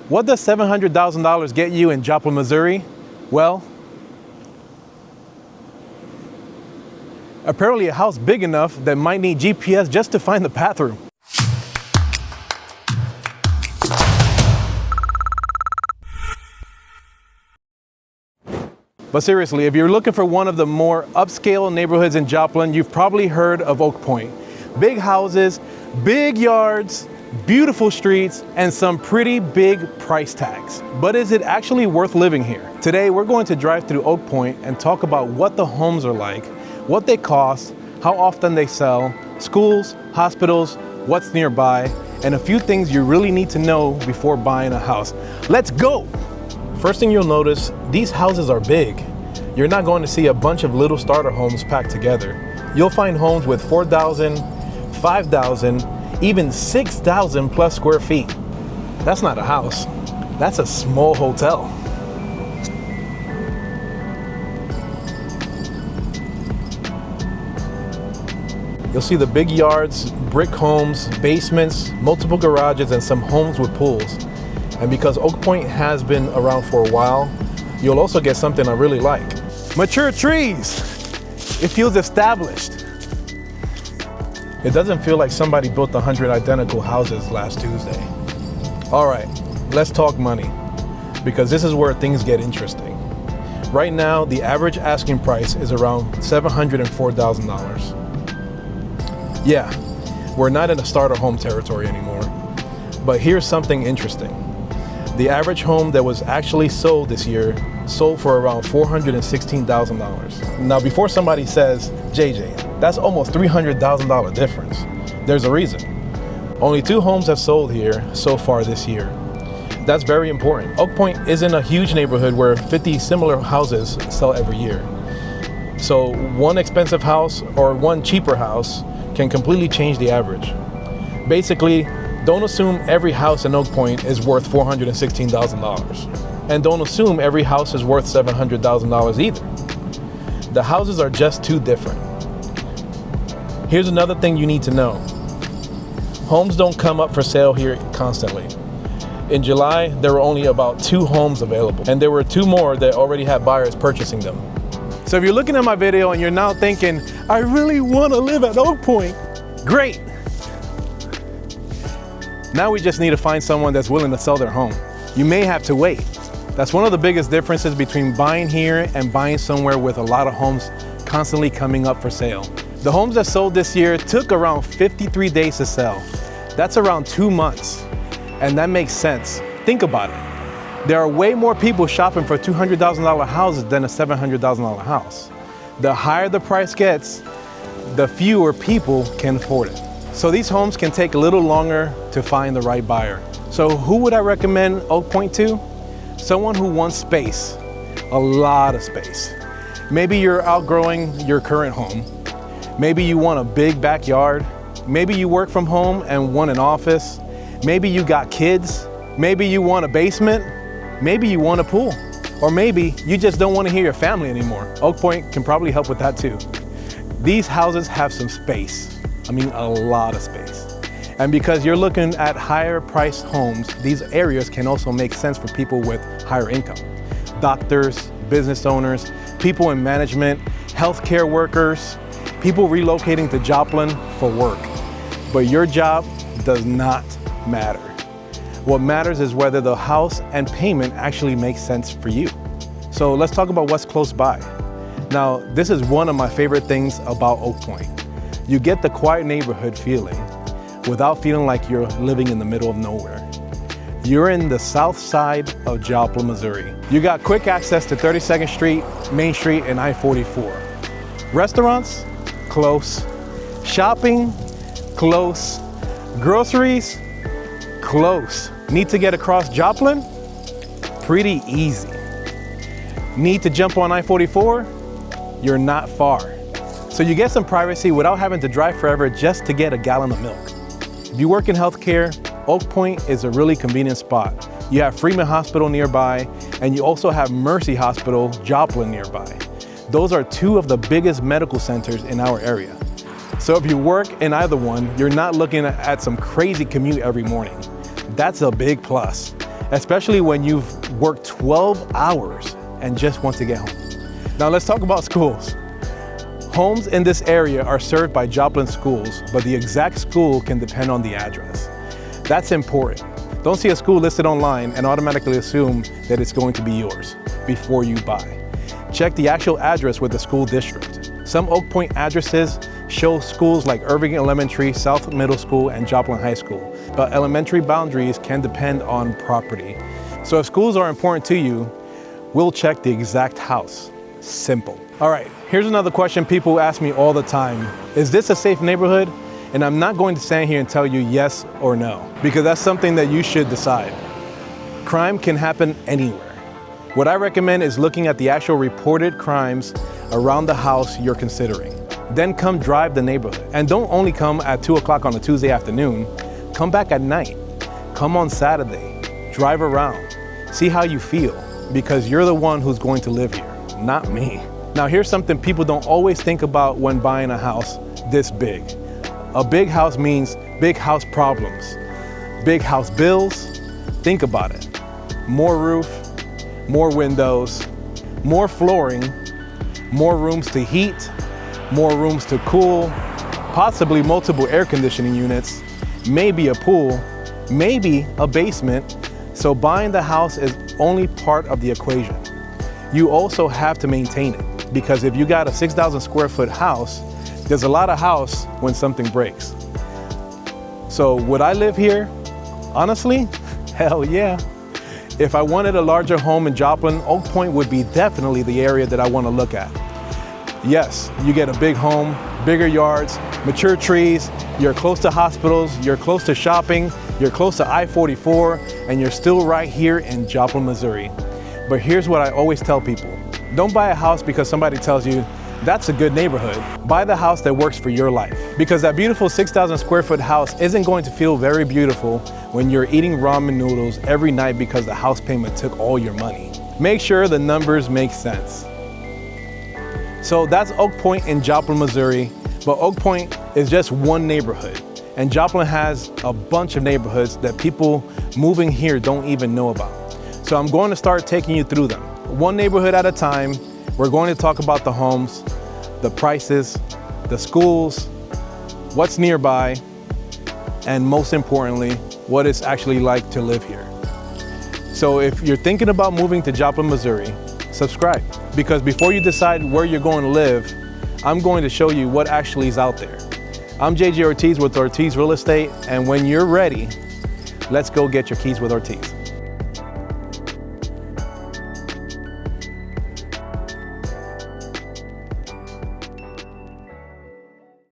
What does $700,000 get you in Joplin, Missouri? Well, apparently a house big enough that might need GPS just to find the bathroom. But seriously, if you're looking for one of the more upscale neighborhoods in Joplin, you've probably heard of Oak Pointe. Big houses, big yards, beautiful streets, and some pretty big price tags. But is it actually worth living here? Today, we're going to drive through Oak Pointe and talk about what the homes are like, what they cost, how often they sell, schools, hospitals, what's nearby, and a few things you really need to know before buying a house. Let's go! First thing you'll notice, these houses are big. You're not going to see a bunch of little starter homes packed together. You'll find homes with 4,000, 5,000, even 6,000 plus square feet. That's not a house, that's a small hotel. You'll see the big yards, brick homes, basements, multiple garages, and some homes with pools. And because Oak Pointe has been around for a while, you'll also get something I really like. Mature trees. It feels established. It doesn't feel like somebody built 100 identical houses last Tuesday. All right, let's talk money, because this is where things get interesting. Right now, the average asking price is around $704,000. Yeah, we're not in a starter home territory anymore. But here's something interesting. The average home that was actually sold this year sold for around $416,000. Now, before somebody says, JJ, that's almost $300,000 difference, there's a reason. Only 2 homes have sold here so far this year. That's very important. Oak Pointe isn't a huge neighborhood where 50 similar houses sell every year. So one expensive house or one cheaper house can completely change the average. Basically, don't assume every house in Oak Pointe is worth $416,000. And don't assume every house is worth $700,000 either. The houses are just too different. Here's another thing you need to know. Homes don't come up for sale here constantly. In July, there were only about 2 homes available, and there were 2 more that already had buyers purchasing them. So if you're looking at my video and you're now thinking, I really want to live at Oak Pointe, great. Now we just need to find someone that's willing to sell their home. You may have to wait. That's one of the biggest differences between buying here and buying somewhere with a lot of homes constantly coming up for sale. The homes that sold this year took around 53 days to sell. That's around 2 months. And that makes sense. Think about it. There are way more people shopping for $200,000 houses than a $700,000 house. The higher the price gets, the fewer people can afford it. So these homes can take a little longer to find the right buyer. So who would I recommend Oak Pointe to? Someone who wants space, a lot of space. Maybe you're outgrowing your current home. Maybe you want a big backyard. Maybe you work from home and want an office. Maybe you got kids. Maybe you want a basement. Maybe you want a pool. Or maybe you just don't want to hear your family anymore. Oak Pointe can probably help with that too. These houses have some space. I mean, a lot of space. And because you're looking at higher priced homes, these areas can also make sense for people with higher income. Doctors, business owners, people in management, healthcare workers, people relocating to Joplin for work. But your job does not matter. What matters is whether the house and payment actually makes sense for you. So let's talk about what's close by. Now, this is one of my favorite things about Oak Pointe. You get the quiet neighborhood feeling without feeling like you're living in the middle of nowhere. You're in the south side of Joplin, Missouri. You got quick access to 32nd Street, Main Street, and I-44. Restaurants? Close. Shopping? Close. Groceries? Close. Need to get across Joplin? Pretty easy. Need to jump on I-44? You're not far. So you get some privacy without having to drive forever just to get a gallon of milk. If you work in healthcare, Oak Pointe is a really convenient spot. You have Freeman Hospital nearby, and you also have Mercy Hospital, Joplin nearby. Those are 2 of the biggest medical centers in our area. So if you work in either one, you're not looking at some crazy commute every morning. That's a big plus. especially when you've worked 12 hours and just want to get home. Now let's talk about schools. Homes in this area are served by Joplin schools, but the exact school can depend on the address. That's important. Don't see a school listed online and automatically assume that it's going to be yours before you buy. Check the actual address with the school district. Some Oak Pointe addresses show schools like Irving Elementary, South Middle School, and Joplin High School, but elementary boundaries can depend on property. So if schools are important to you, we'll check the exact house. Simple. All right, here's another question people ask me all the time. Is this a safe neighborhood? And I'm not going to stand here and tell you yes or no, because that's something that you should decide. Crime can happen anywhere. What I recommend is looking at the actual reported crimes around the house you're considering. Then come drive the neighborhood. And don't only come at 2 o'clock on a Tuesday afternoon, come back at night. Come on Saturday, drive around, see how you feel, because you're the one who's going to live here, not me. Now here's something people don't always think about when buying a house this big. A big house means big house problems, big house bills. Think about it. More roof, more windows, more flooring, more rooms to heat, more rooms to cool, possibly multiple air conditioning units, maybe a pool, maybe a basement. So buying the house is only part of the equation. You also have to maintain it, because if you got a 6,000 square foot house, there's a lot of house when something breaks. So would I live here? Honestly, hell yeah. If I wanted a larger home in Joplin, Oak Pointe would be definitely the area that I want to look at. Yes, you get a big home, bigger yards, mature trees, you're close to hospitals, you're close to shopping, you're close to I-44, and you're still right here in Joplin, Missouri. But here's what I always tell people. Don't buy a house because somebody tells you that's a good neighborhood. Buy the house that works for your life, because that beautiful 6,000 square foot house isn't going to feel very beautiful when you're eating ramen noodles every night because the house payment took all your money. Make sure the numbers make sense. So that's Oak Pointe in Joplin, Missouri, but Oak Pointe is just one neighborhood, and Joplin has a bunch of neighborhoods that people moving here don't even know about. So I'm going to start taking you through them, one neighborhood at a time. We're going to talk about the homes, the prices, the schools, what's nearby, and most importantly, what it's actually like to live here. So if you're thinking about moving to Joplin, Missouri, subscribe, because before you decide where you're going to live, I'm going to show you what actually is out there. I'm JJ Ortiz with Ortiz Real Estate, and when you're ready, let's go get your keys with Ortiz.